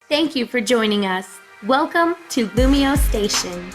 Thank you for joining us. Welcome to LumioStation.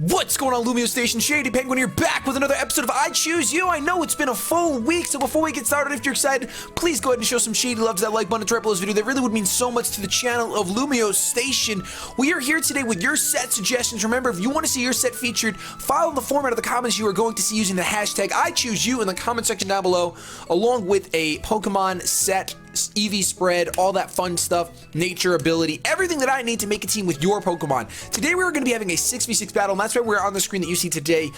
What's going on, LumioStation? ShadyPenguinn here, back with another episode of I Choose You. I know it's been a full week, so before we get started, if you're excited, please go ahead and show some Shady love to that like button to below this video. That really would mean so much to the channel of LumioStation. We are here today with your set suggestions. Remember, if you want to see your set featured, follow the format of the comments you are going to see using the hashtag I Choose You in the comment section down below, along with a Pokemon set, EV spread, all that fun stuff, nature ability, everything that I need to make a team with your Pokemon. Today we're going to be having a 6v6 battle, and that's why we're on the screen that you see today,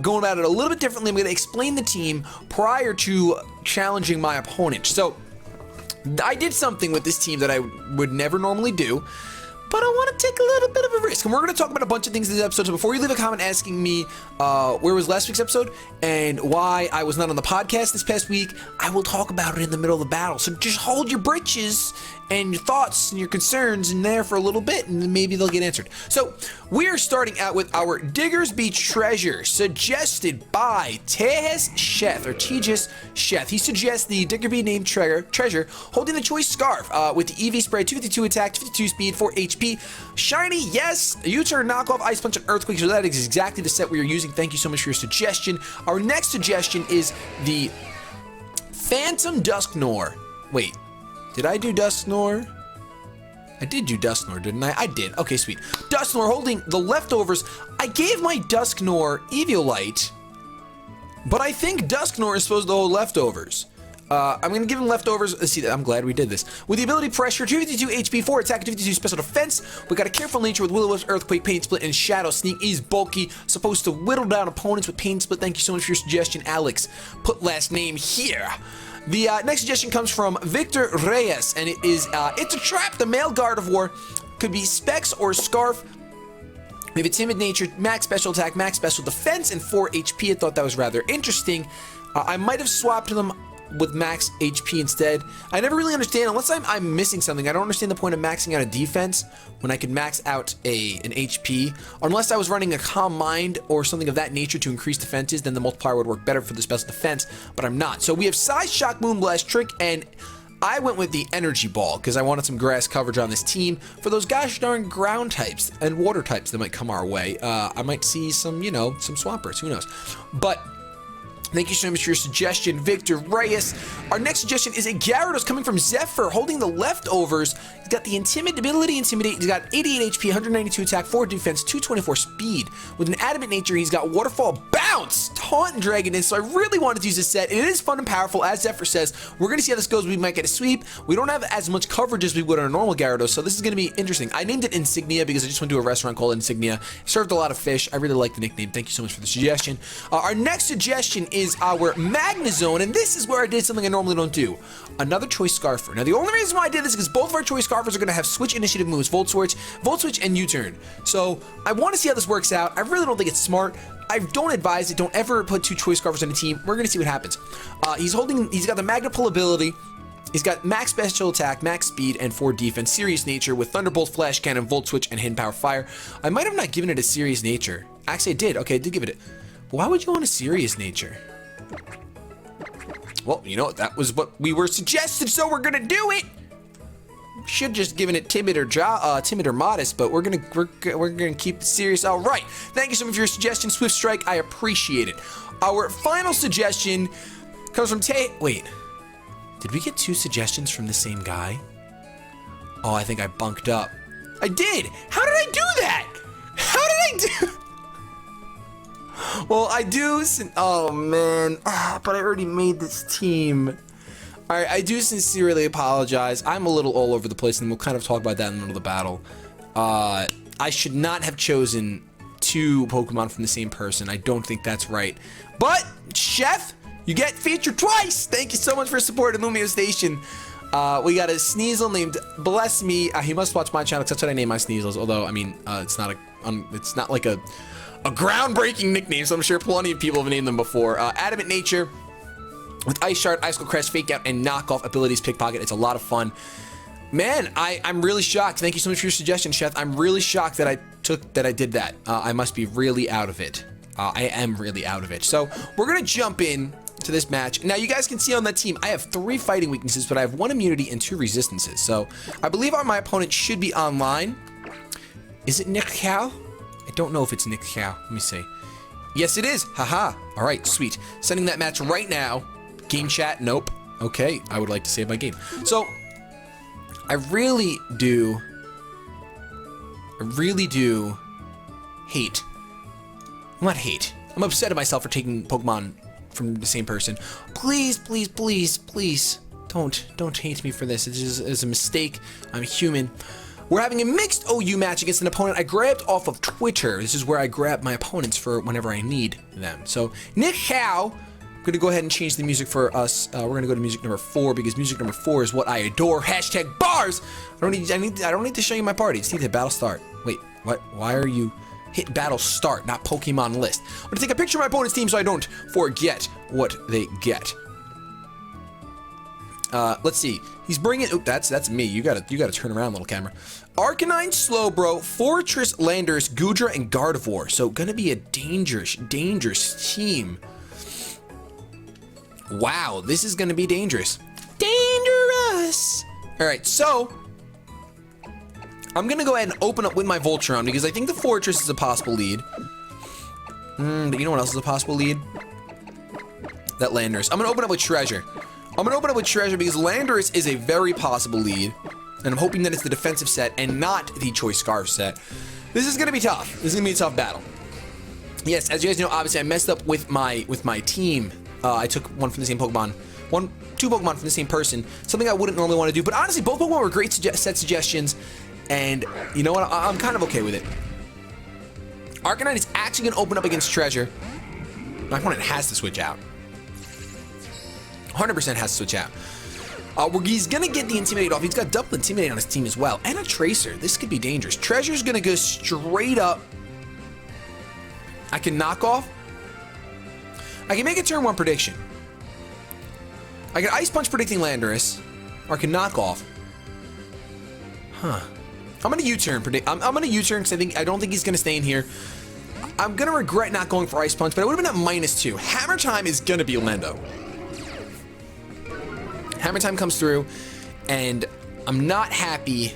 going about it a little bit differently. I'm going to explain the team prior to challenging my opponent. So I did something with this team that I would never normally do, but I want to take a little bit of a risk, and we're going to talk about a bunch of things in this episode. So before you leave a comment asking me where was last week's episode and why I was not on the podcast this past week, I will talk about it in the middle of the battle. So just hold your britches and your thoughts and your concerns in there for a little bit, and then maybe they'll get answered. So we're starting out with our Diggers Be Treasure, suggested by Tejas Sheth, or Tejas Sheth. He suggests the Digger Be named treasure, holding the choice scarf with the EV spray, 252 attack, 52 speed, 4 HP. Shiny, yes. U-turn, knockoff, Ice Punch, and Earthquake. So that is exactly the set we are using. Thank you so much for your suggestion. Our next suggestion is the Phantom Dusknoir. Wait. Did I do Dusknoir? I did do Dusknoir, didn't I? I did. Okay, sweet. Dusknoir holding the leftovers. I gave my Dusknoir Eviolite, but I think Dusknoir is supposed to hold leftovers. I'm going to give him leftovers. Let's see, I'm glad we did this. With the ability Pressure, 252 HP, 4 attack, 252 special defense. We got a Careful Nature with Will-O-Wisp, Earthquake, Pain Split, and Shadow Sneak. He's bulky, supposed to whittle down opponents with Pain Split. Thank you so much for your suggestion, Alex. Put last name here. The next suggestion comes from Victor Reyes, and it is, it's a trap. The male Gardevoir could be Specs or Scarf. We have a Timid Nature, Max Special Attack, Max Special Defense, and 4 HP. I thought that was rather interesting. I might have swapped them with max HP instead. I never really understand, unless I'm missing something, I don't understand the point of maxing out a defense when I could max out an HP. Unless I was running a Calm Mind or something of that nature to increase defenses, then the multiplier would work better for the special defense, but I'm not. So we have Size, Shock, Moonblast, Trick, and I went with the Energy Ball because I wanted some grass coverage on this team for those gosh darn ground types and water types that might come our way. I might see some, you know, some swampers, who knows. But thank you so much for your suggestion, Victor Reyes. Our next suggestion is a Gyarados coming from Zephyr, holding the leftovers. He's got the Intimidate. He's got 88 HP, 192 attack, 4 defense, 224 speed. With an Adamant Nature, he's got Waterfall, Bounce, Taunt, and Dragon. So I really wanted to use this set. It is fun and powerful, as Zephyr says. We're going to see how this goes. We might get a sweep. We don't have as much coverage as we would on a normal Gyarados, so this is going to be interesting. I named it Insignia because I just went to a restaurant called Insignia. Served a lot of fish. I really like the nickname. Thank you so much for the suggestion. Our next suggestion is our Magnezone, and this is where I did something I normally don't do. Another Choice Scarfer. Now, the only reason why I did this is because both of our Choice Scarfers are going to have Switch Initiative moves, Volt Switch, and U-Turn. So I want to see how this works out. I really don't think it's smart. I don't advise it. Don't ever put 2 Choice Scarfers on a team. We're going to see what happens. He's got the Magna Pull ability. He's got max special attack, max speed, and 4 defense. Serious Nature with Thunderbolt, Flash Cannon, Volt Switch, and Hidden Power Fire. I might have not given it a Serious Nature. Actually, I did. Okay, I did give it. But why would you want a Serious Nature? Well, you know, that was what we were suggested, so we're gonna do it. Should just given it timid or modest, but we're gonna keep it serious. All right. Thank you so much for your suggestion, Swift Strike. I appreciate it. Our final suggestion comes from Wait, did we get 2 suggestions from the same guy? Oh, I think I bunked up. I did. How did I do that? How did I do? Well, I do. Oh man, but I already made this team. All right, I do sincerely apologize. I'm a little all over the place, and we'll kind of talk about that in the middle of the battle. I should not have chosen 2 Pokemon from the same person. I don't think that's right. But Chef, you get featured twice. Thank you so much for supporting LumioStation. We got a Sneasel named Bless Me. He must watch my channel because that's what I name my Sneasels. Although, I mean, it's not like a groundbreaking nickname, so I'm sure plenty of people have named them before. Adamant Nature with Ice Shard, Icicle Crest, Fake Out, and Knockoff abilities, Pickpocket. It's a lot of fun. Man, I'm really shocked. Thank you so much for your suggestion, Chef. I'm really shocked that I did that. I must be really out of it. I am really out of it. So we're gonna jump in match. Now, you guys can see on that team, I have 3 fighting weaknesses, but I have 1 immunity and 2 resistances. So, I believe my opponent should be online. Is it Nick Cow? I don't know if it's Nick Cow. Let me see. Yes, it is. Haha. All right, sweet. Sending that match right now. Game chat, nope. Okay, I would like to save my game. So, I really do hate. Not hate. I'm upset at myself for taking Pokemon from the same person. Please, please, please, please, don't hate me for this. It is a mistake. I'm human. We're having a mixed OU match against an opponent I grabbed off of Twitter. This is where I grab my opponents for whenever I need them. So, Nick Howe, I'm going to go ahead and change the music for us. We're going to go to music number 4 because music number 4 is what I adore. Hashtag bars! I don't need to show you my party. Just need to hit battle start. Wait, what? Why are you... Hit battle start, not Pokemon list. I'm going to take a picture of my opponent's team so I don't forget what they get. Let's see. He's bringing. Oh, that's me. You gotta turn around, little camera. Arcanine, Slowbro, Fortress, Landers, Goodra, and Gardevoir. So gonna be a dangerous team. Wow, this is gonna be dangerous. Dangerous. All right, so I'm gonna go ahead and open up with my Voltron because I think the Fortress is a possible lead. But you know what else is a possible lead? That Landers. I'm gonna open up with Treasure. Because Landorus is a very possible lead, and I'm hoping that it's the defensive set and not the Choice Scarf set. This is gonna be tough. This is gonna be a tough battle. Yes, as you guys know, obviously I messed up with my team. I took one from the same Pokemon, two Pokemon from the same person. Something I wouldn't normally want to do, but honestly, both Pokemon were great set suggestions, and you know what? I'm kind of okay with it. Arcanine is actually gonna open up against Treasure. My opponent has to switch out. 100% has to switch out. He's gonna get the Intimidate off. He's got double Intimidate on his team as well, and a Tracer. This could be dangerous. Treasure's gonna go straight up. I can knock off. I can make a turn 1 prediction. I can Ice Punch predicting Landorus, or I can knock off. Huh. I'm gonna U-turn predict. I'm gonna U-turn because I don't think he's gonna stay in here. I'm gonna regret not going for Ice Punch, but I would have been at -2. Hammer Time is gonna be Lando. Hammer Time comes through, and I'm not happy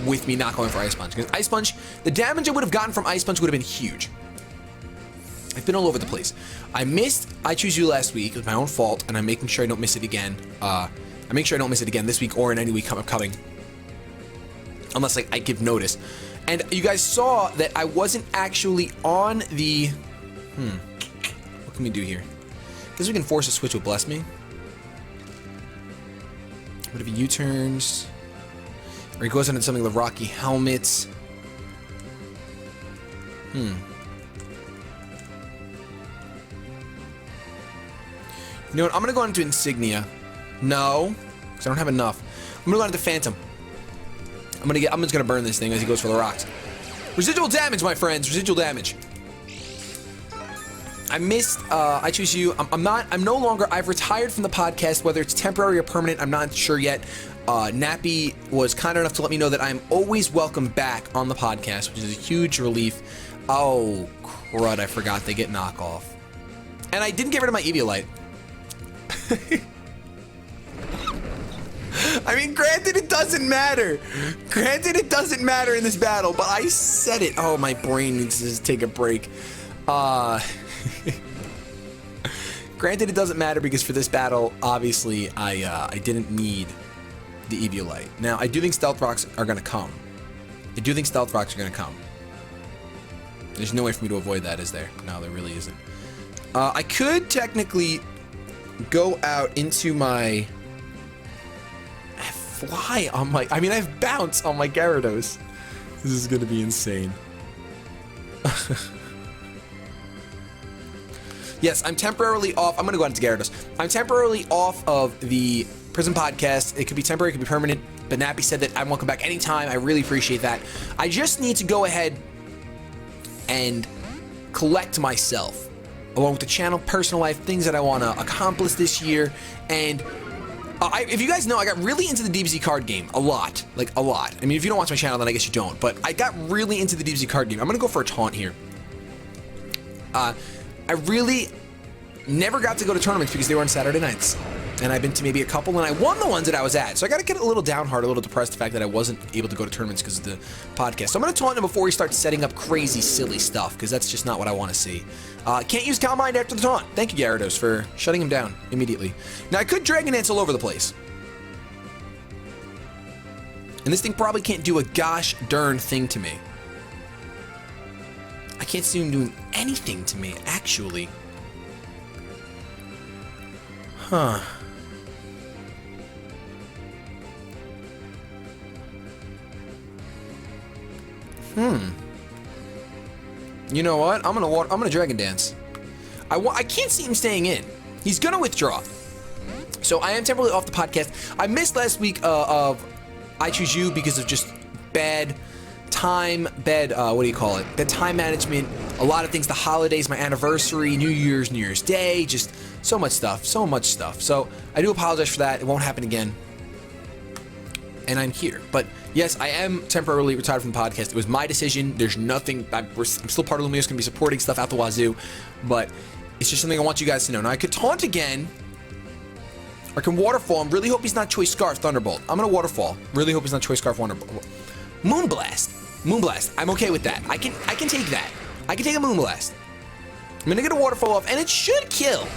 with me not going for Ice Punch. Because Ice Punch, the damage I would have gotten from Ice Punch would have been huge. I've been all over the place. I missed I Choose You last week. It was my own fault, and I'm making sure I don't miss it again. I make sure I don't miss it again this week or in any week upcoming. Unless I give notice. And you guys saw that I wasn't actually on the... What can we do here? I guess we can force a switch with Bless Me. What if he U-turns? Or he goes into something like Rocky Helmets. You know what? I'm gonna go into Insignia. No, because I don't have enough. I'm gonna go into Phantom. I'm just gonna burn this thing as he goes for the rocks. Residual damage, my friends. Residual damage. I missed, I Choose You. I'm no longer, I've retired from the podcast, whether it's temporary or permanent, I'm not sure yet. Nappy was kind enough to let me know that I'm always welcome back on the podcast, which is a huge relief. Oh, crud, I forgot they get knockoff. And I didn't get rid of my Eviolite. I mean, granted, it doesn't matter. Granted, it doesn't matter in this battle, but I said it. Oh, my brain needs to take a break. Granted, it doesn't matter because for this battle, obviously, I didn't need the Eviolite. Now, I do think Stealth Rocks are going to come. There's no way for me to avoid that, is there? No, there really isn't. I could technically go out into my... Fly on my... I mean, I have Bounce on my Gyarados. This is going to be insane. Yes, I'm temporarily off. I'm going to go out into Gyarados. I'm temporarily off of the Prism podcast. It could be temporary, it could be permanent. But Nappy said that I won't come back anytime. I really appreciate that. I just need to go ahead and collect myself, along with the channel, personal life, things that I want to accomplish this year. And if you guys know, I got really into the DBZ card game a lot. Like, a lot. I mean, if you don't watch my channel, then I guess you don't. But I got really into the DBZ card game. I'm going to go for a taunt here. I really never got to go to tournaments because they were on Saturday nights. And I've been to maybe a couple, and I won the ones that I was at. So I got to get a little downhearted, a little depressed the fact that I wasn't able to go to tournaments because of the podcast. So I'm going to taunt him before he starts setting up crazy, silly stuff, because that's just not what I want to see. Can't use Calm Mind after the taunt. Thank you, Gyarados, for shutting him down immediately. Now, I could Dragon Dance all over the place. And this thing probably can't do a gosh darn thing to me. I can't see him doing anything to me, actually. Huh. You know what? I'm gonna Dragon Dance. I can't see him staying in. He's gonna withdraw. So I am temporarily off the podcast. I missed last week of I Choose You because of just bad time, what do you call it? Bad time management. A lot of things. The holidays, my anniversary, New Year's Day, just so much stuff. So I do apologize for that. It won't happen again. And I'm here. But yes, I am temporarily retired from the podcast. It was my decision. There's nothing. I'm still part of Lumiose, going to be supporting stuff out the wazoo. But it's just something I want you guys to know. Now, I could taunt again. Or I can Waterfall. I really hope he's not Choice Scarf Thunderbolt. I'm going to Waterfall. Really hope he's not Choice Scarf Thunderbolt. Moonblast. I'm okay with that. I can take that. I can take a Moonblast. I'm going to get a Waterfall off, and it should kill.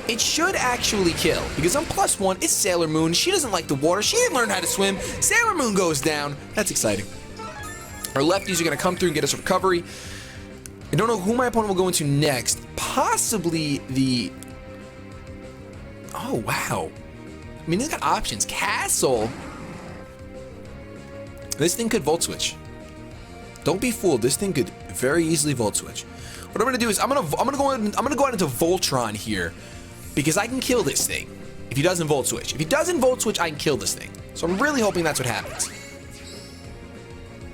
It should actually kill, because I'm +1. It's Sailor Moon. She doesn't like the water. She didn't learn how to swim. Sailor Moon goes down. That's exciting. Our lefties are going to come through and get us a recovery. I don't know who my opponent will go into next. Possibly the... Oh, wow. I mean, they've got options. Castle. This thing could Volt Switch. Don't be fooled. This thing could very easily Volt Switch. What I'm going to do is I'm going to go out into Voltron here, because I can kill this thing if he doesn't Volt Switch. If he doesn't Volt Switch, I can kill this thing. So I'm really hoping that's what happens.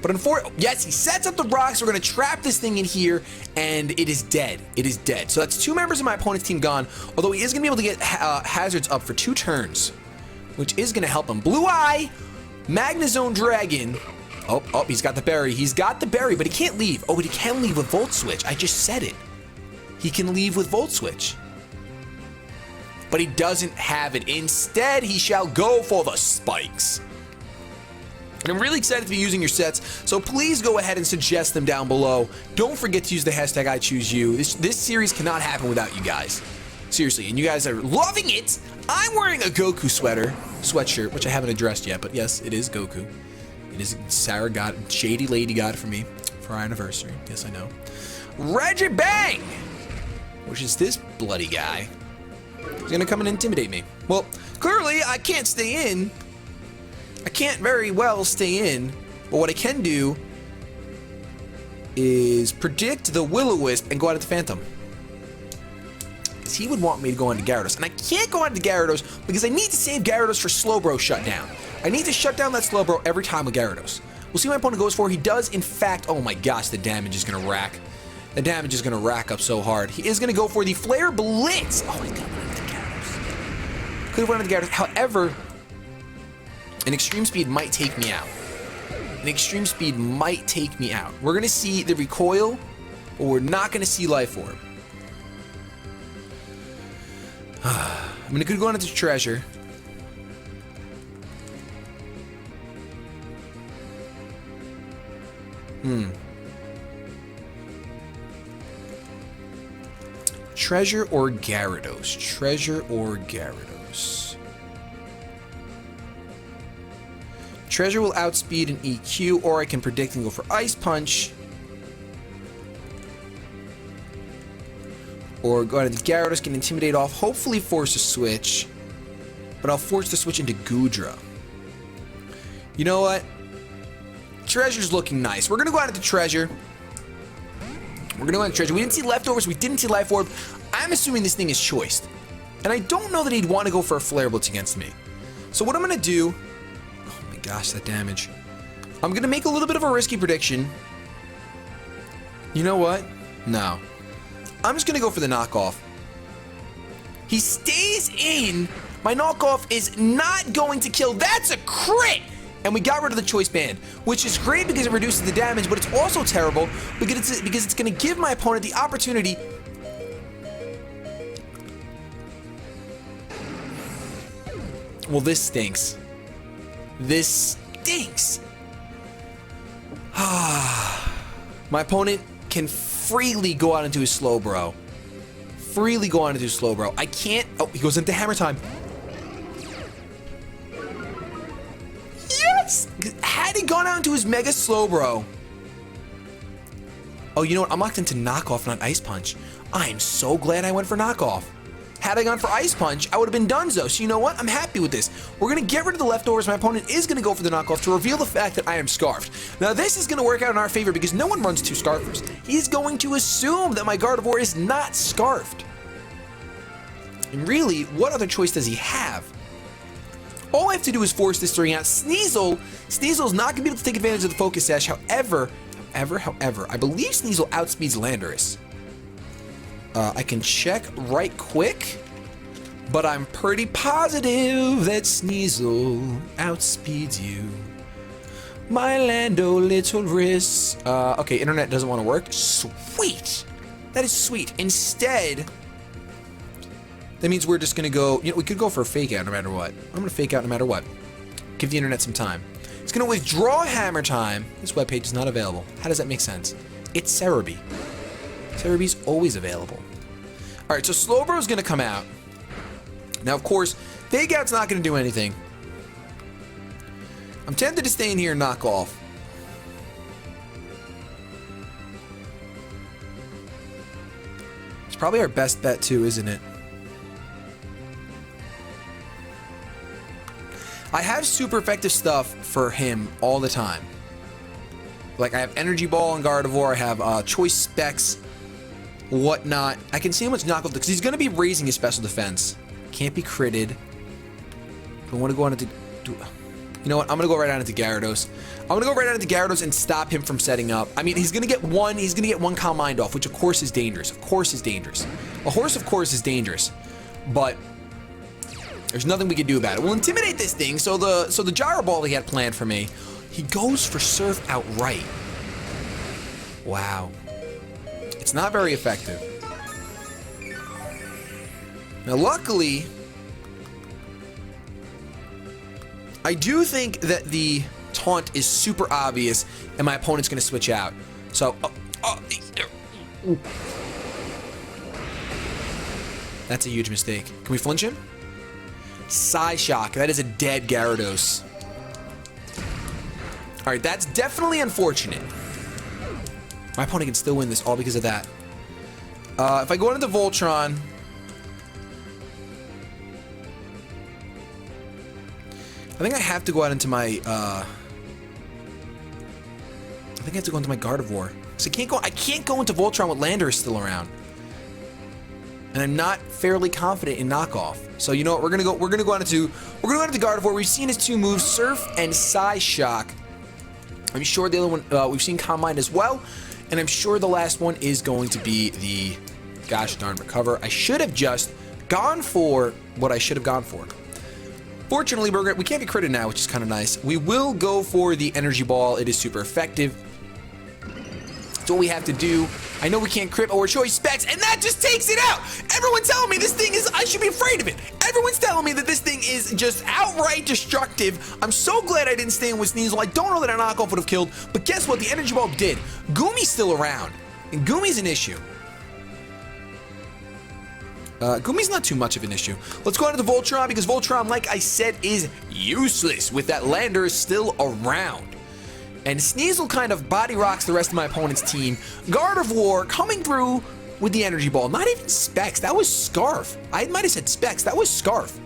But unfortunately, yes, he sets up the rocks. We're going to trap this thing in here, and it is dead. It is dead. So that's 2 members of my opponent's team gone, although he is going to be able to get hazards up for 2 turns, which is going to help him. Blue Eye, Magnezone Dragon. Oh, he's got the berry. He's got the berry, but he can't leave. Oh, but he can leave with Volt Switch. I just said it. He can leave with Volt Switch. But he doesn't have it. Instead, he shall go for the spikes. And I'm really excited to be using your sets, so please go ahead and suggest them down below. Don't forget to use the hashtag #IChooseYou. This series cannot happen without you guys. Seriously, and you guys are loving it. I'm wearing a Goku sweatshirt, which I haven't addressed yet, but yes, it is Goku. It is Sarah got it. Shady Lady got it for me for our anniversary. Yes, I know. Reggie Bang, which is this bloody guy. He's gonna come and intimidate me. Well, clearly I can't stay in. I can't very well stay in, but what I can do is predict the Will-O-Wisp and go out into Phantom. Because he would want me to go into Gyarados. And I can't go into Gyarados because I need to save Gyarados for Slowbro shutdown. I need to shut down that Slowbro every time with Gyarados. We'll see what my opponent goes for. He does, in fact, oh my gosh, the damage is going to rack. The damage is going to rack up so hard. He is going to go for the Flare Blitz. Oh my god, I went into Gyarados. Could have went into Gyarados. However, an Extreme Speed might take me out. An Extreme Speed might take me out. We're going to see the Recoil, but we're not going to see Life Orb. I'm going to go into Treasure. Treasure or Gyarados? Treasure or Gyarados? Treasure will outspeed an EQ, or I can predict and go for Ice Punch. Or go out of the Gyarados, can Intimidate off, hopefully force a switch. But I'll force the switch into Goodra. You know what? Treasure's looking nice. We're going to go out into Treasure. We're going to go out into Treasure. We didn't see Leftovers. We didn't see Life Orb. I'm assuming this thing is choiced. And I don't know that he'd want to go for a Flare Blitz against me. So what I'm going to do... Oh my gosh, that damage. I'm going to make a little bit of a risky prediction. You know what? No. I'm just going to go for the knockoff. He stays in. My knockoff is not going to kill. That's a crit! And we got rid of the Choice Band, which is great because it reduces the damage, but it's also terrible because it's going to give my opponent the opportunity... Well, this stinks. This stinks. My opponent can freely go out into his Slowbro. Freely go out into his Slowbro. I can't. Oh, he goes into Hammer Time. Yes! Had he gone out into his Mega Slowbro. Oh, you know what? I'm locked into Knockoff, not Ice Punch. I am so glad I went for Knockoff. Had I gone for Ice Punch, I would have been donezo. So you know what? I'm happy with this. We're going to get rid of the leftovers. My opponent is going to go for the knockoff to reveal the fact that I am Scarfed. Now this is going to work out in our favor because no one runs two Scarfers. He's going to assume that my Gardevoir is not Scarfed. And really, what other choice does he have? All I have to do is force this to ring out. Sneasel's not going to be able to take advantage of the Focus Sash. However, I believe Sneasel outspeeds Landorus. I can check right quick, but I'm pretty positive that Sneasel outspeeds you. My Lando little wrist. Okay, internet doesn't want to work. Sweet. That is sweet. Instead, that means we're just going to go, you know, we could go for a fake out no matter what. I'm going to fake out no matter what. Give the internet some time. It's going to withdraw Hammer Time. This webpage is not available. How does that make sense? It's Cerebi. Cerebi's always available. All right, so Slowbro's going to come out. Now, of course, Fake Out's not going to do anything. I'm tempted to stay in here and knock off. It's probably our best bet, too, isn't it? I have super effective stuff for him all the time. Like, I have Energy Ball and Gardevoir. I have Choice Specs, whatnot. I can see how much knockoff because he's going to be raising his special defense. Can't be critted. I want to go on into... You know what? I'm going to go right on into Gyarados. I'm going to go right on into Gyarados and stop him from setting up. I mean, he's going to get one Calm Mind off, which of course is dangerous. Of course is dangerous. A horse, of course, is dangerous. But there's nothing we can do about it. We'll intimidate this thing. So the Gyro Ball he had planned for me, he goes for Surf outright. Wow. It's not very effective. Now, luckily, I do think that the taunt is super obvious and my opponent's going to switch out. So, that's a huge mistake. Can we flinch him? Psyshock. That is a dead Gyarados. All right, that's definitely unfortunate. My opponent can still win this all because of that. If I go into Voltron, I think I have to go out into my, I think I have to go into my Gardevoir. So I can't go into Voltron with Landorus still around. And I'm not fairly confident in knockoff. So you know what, we're gonna go out into Gardevoir. We've seen his two moves, Surf and Psyshock. I'm sure the other one, we've seen Calm Mind as well. And I'm sure the last one is going to be the gosh darn Recover. I should have just gone for what I should have gone for. Fortunately, we can't be critted now, which is kind of nice. We will go for the Energy Ball. It is super effective. That's all we have to do. I know we can't crit or Choice Specs, and that just takes it out. Everyone's telling me this thing is, I should be afraid of it. Everyone's telling me that this thing is just outright destructive. I'm so glad I didn't stay in with Sneasel. I don't know that a knockoff would have killed, but guess what? The Energy Ball did. Gumi's still around, and Gumi's an issue. Gumi's not too much of an issue. Let's go on to the Voltron, because Voltron, like I said, is useless with that Landorus still around. And Sneasel kind of body rocks the rest of my opponent's team. Gardevoir coming through with the Energy Ball. Not even Specs. That was Scarf. I might have said Specs. That was Scarf.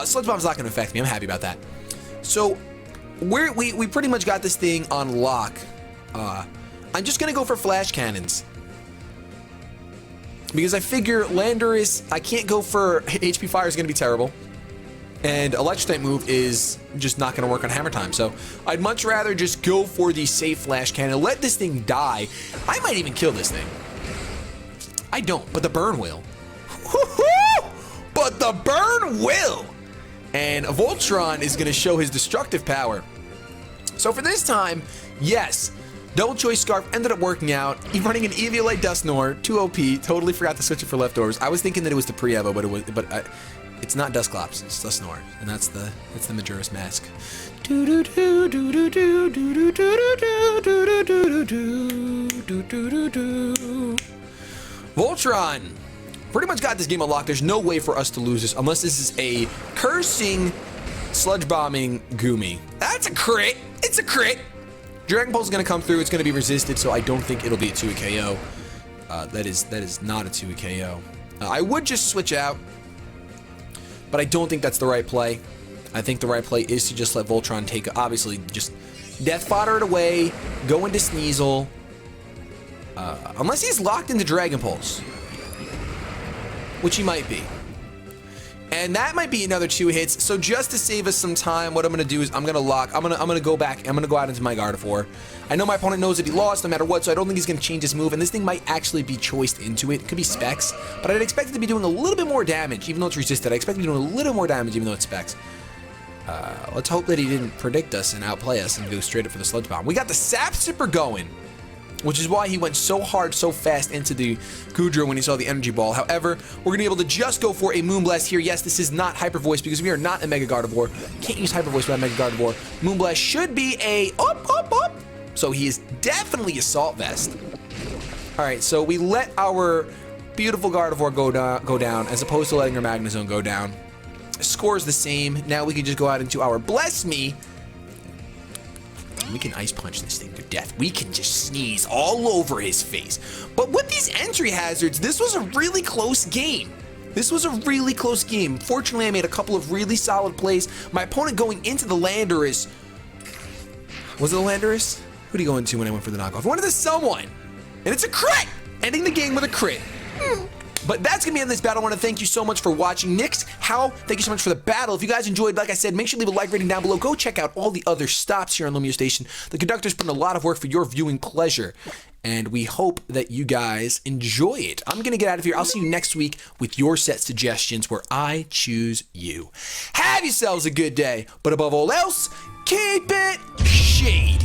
Sludge Bomb's not going to affect me. I'm happy about that. So we pretty much got this thing on lock. I'm just going to go for Flash Cannons. Because I figure Landorus, I can't go for HP Fire is going to be terrible. And Electric type move is just not going to work on Hammer Time. So I'd much rather just go for the safe Flash Cannon. Let this thing die. I might even kill this thing. I don't, but the burn will. But the burn will. And Voltron is going to show his destructive power. So for this time, yes, Double Choice Scarf ended up working out. Running an Eviolite Dusknoir, 2 OP. Totally forgot to switch it for leftovers. I was thinking that it was the pre-Evo, but It's not Dusknoir, it's Dusknoir, and that's the Majora's Mask. Voltron! Pretty much got this game unlocked. There's no way for us to lose this unless this is a cursing, sludge bombing Goomy. That's a crit! It's a crit! Dragon Pulse is going to come through. It's going to be resisted, so I don't think it'll be a 2 KO. That is not a 2 KO. I would just switch out, but I don't think that's the right play. I think the right play is to just let Voltron take, obviously, just death fodder it away, go into Sneasel, unless he's locked into Dragon Pulse, which he might be. And that might be another 2 hits. So just to save us some time, what I'm gonna do is I'm gonna go back. I'm gonna go out into my Gardevoir. I know my opponent knows that he lost no matter what, so I don't think he's gonna change his move. And this thing might actually be choiced into it. It could be Specs, but I'd expect it to be doing a little bit more damage, even though it's resisted. I expect it to be doing a little more damage, even though it's Specs. Let's hope that he didn't predict us and outplay us and go straight up for the Sludge Bomb. We got the Sap Sipper going, which is why he went so hard, so fast into the Goodra when he saw the Energy Ball. However, we're going to be able to just go for a Moonblast here. Yes, this is not Hyper Voice because we are not a Mega Gardevoir. Can't use Hyper Voice without Mega Gardevoir. Moonblast should be a up. So he is definitely Assault Vest. All right, so we let our beautiful Gardevoir go down as opposed to letting our Magnezone go down. Score's the same. Now we can just go out into our Bless Me. We can Ice Punch this thing to death. We can just sneeze all over his face. But with these entry hazards, this was a really close game. This was a really close game. Fortunately, I made a couple of really solid plays. My opponent going into the Landorus. Was it the Landorus? Who did he go into when I went for the knockoff? I went into someone. And it's a crit! Ending the game with a crit. But that's going to be in this battle. I want to thank you so much for watching. Nix, Hal, thank you so much for the battle. If you guys enjoyed, like I said, make sure to leave a like rating down below. Go check out all the other stops here on LumioStation. The conductor's put in a lot of work for your viewing pleasure, and we hope that you guys enjoy it. I'm going to get out of here. I'll see you next week with your set suggestions where I choose you. Have yourselves a good day, but above all else, keep it shady.